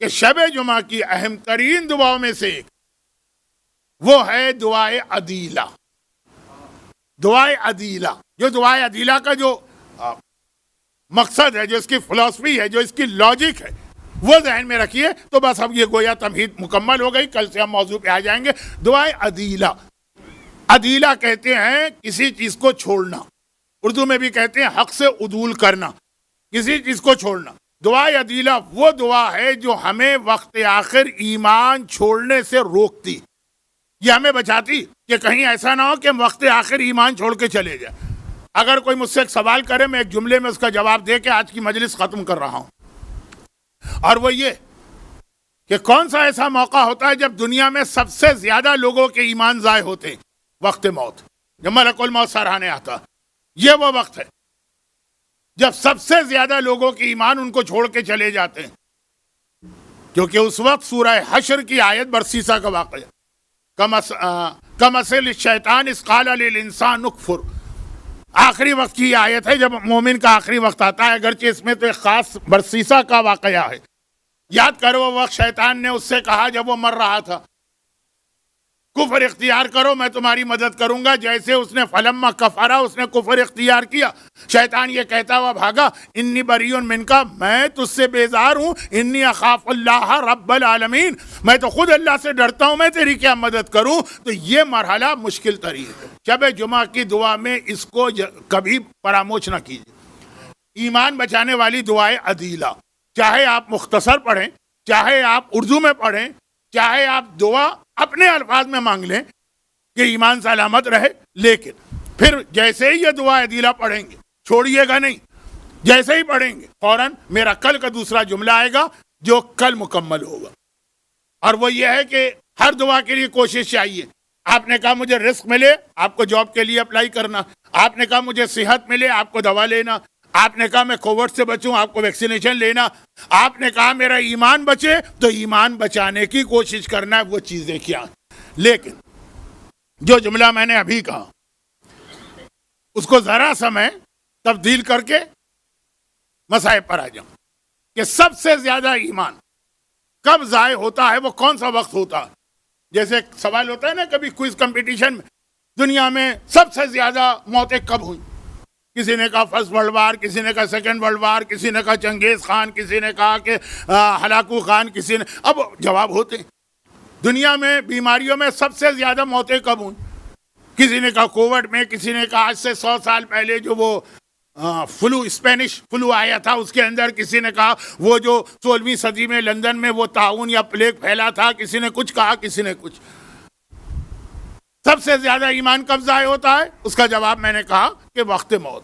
کہ شب جمعہ کی اہم ترین دعاؤں میں سے ایک وہ ہے دعائے عدیلہ. دعائے عدیلہ، جو دعائے عدیلہ کا جو مقصد ہے، جو اس کی فلسفی ہے، جو اس کی لاجک ہے، وہ ذہن میں رکھیے. تو بس اب یہ گویا تمہید مکمل ہو گئی. کل سے ہم موضوع پہ آ جائیں گے. دعائے عدیلہ، عدیلہ کہتے ہیں کسی چیز کو چھوڑنا. اردو میں بھی کہتے ہیں حق سے عدول کرنا، کسی چیز کو چھوڑنا. دعائے عدیلہ وہ دعا ہے جو ہمیں وقت آخر ایمان چھوڑنے سے روکتی. یہ ہمیں بچاتی کہ کہیں ایسا نہ ہو کہ ہم وقت آخر ایمان چھوڑ کے چلے جائیں. اگر کوئی مجھ سے ایک سوال کرے، میں ایک جملے میں اس کا جواب دے کے آج کی مجلس ختم کر رہا ہوں، اور وہ یہ کہ کون سا ایسا موقع ہوتا ہے جب دنیا میں سب سے زیادہ لوگوں کے ایمان ضائع ہوتے ہیں؟ وقت موت، جب ملک الموت سراہنے آتا. یہ وہ وقت ہے جب سب سے زیادہ لوگوں کے ایمان ان کو چھوڑ کے چلے جاتے ہیں، کیونکہ اس وقت سورہ حشر کی آیت برسیسہ کا واقعہ کمثل الشیطان اذ قال للانسان اکفر، آخری وقت کی آیت ہے جب مومن کا آخری وقت آتا ہے. اگرچہ اس میں تو ایک خاص برسیسہ کا واقعہ ہے. یاد کرو وہ وقت شیطان نے اس سے کہا جب وہ مر رہا تھا، کفر اختیار کرو میں تمہاری مدد کروں گا. جیسے اس نے فلما کفرا، اس نے کفر اختیار کیا، شیطان یہ کہتا ہوا بھاگا انی بریون منکا، میں تجھ سے بیزار ہوں، انی اخاف اللہ رب العالمین، میں تو خود اللہ سے ڈرتا ہوں، میں تیری کیا مدد کروں. تو یہ مرحلہ مشکل ترین ہے. شب جمعہ کی دعا میں اس کو کبھی فراموش نہ کیجیے. ایمان بچانے والی دعائے عدیلہ، چاہے آپ مختصر پڑھیں، چاہے آپ اردو میں پڑھیں، چاہے آپ دعا اپنے الفاظ میں مانگ لیں کہ ایمان سلامت رہے، لیکن پھر جیسے ہی یہ دعا عدیلہ پڑھیں گے چھوڑیے گا نہیں. جیسے ہی پڑھیں گے فوراً میرا کل کا دوسرا جملہ آئے گا جو کل مکمل ہوگا، اور وہ یہ ہے کہ ہر دعا کے لیے کوشش چاہیے. آپ نے کہا مجھے رزق ملے، آپ کو جاب کے لیے اپلائی کرنا. آپ نے کہا مجھے صحت ملے، آپ کو دوا لینا. آپ نے کہا میں کووڈ سے بچوں، آپ کو ویکسینیشن لینا. آپ نے کہا میرا ایمان بچے، تو ایمان بچانے کی کوشش کرنا ہے. وہ چیزیں کیا ہیں؟ لیکن جو جملہ میں نے ابھی کہا اس کو ذرا سا میں تبدیل کر کے مصائب پر آ جاؤں کہ سب سے زیادہ ایمان کب ضائع ہوتا ہے، وہ کون سا وقت ہوتا ہے. جیسے سوال ہوتا ہے نا کبھی کوئز کمپٹیشن میں، دنیا میں سب سے زیادہ موتیں کب ہوئیں؟ کسی نے کہا فرسٹ ورلڈ وار، کسی نے کہا سیکنڈ ورلڈ وار، کسی نے کہا چنگیز خان، کسی نے کہا کہ ہلاکو خان، کسی نے. اب جواب ہوتے ہیں دنیا میں بیماریوں میں سب سے زیادہ موتیں کب ہوئیں؟ کسی نے کہا کووڈ میں، کسی نے کہا آج سے 100 سال پہلے جو وہ اسپینش فلو آیا تھا اس کے اندر، کسی نے کہا وہ جو 16ویں صدی میں لندن میں وہ طاعون یا پلیگ پھیلا تھا، کسی نے کچھ کہا، کسی نے کچھ. سب سے زیادہ ایمان کب ضائع ہوتا ہے؟ اس کا جواب میں نے کہا کہ وقت موت.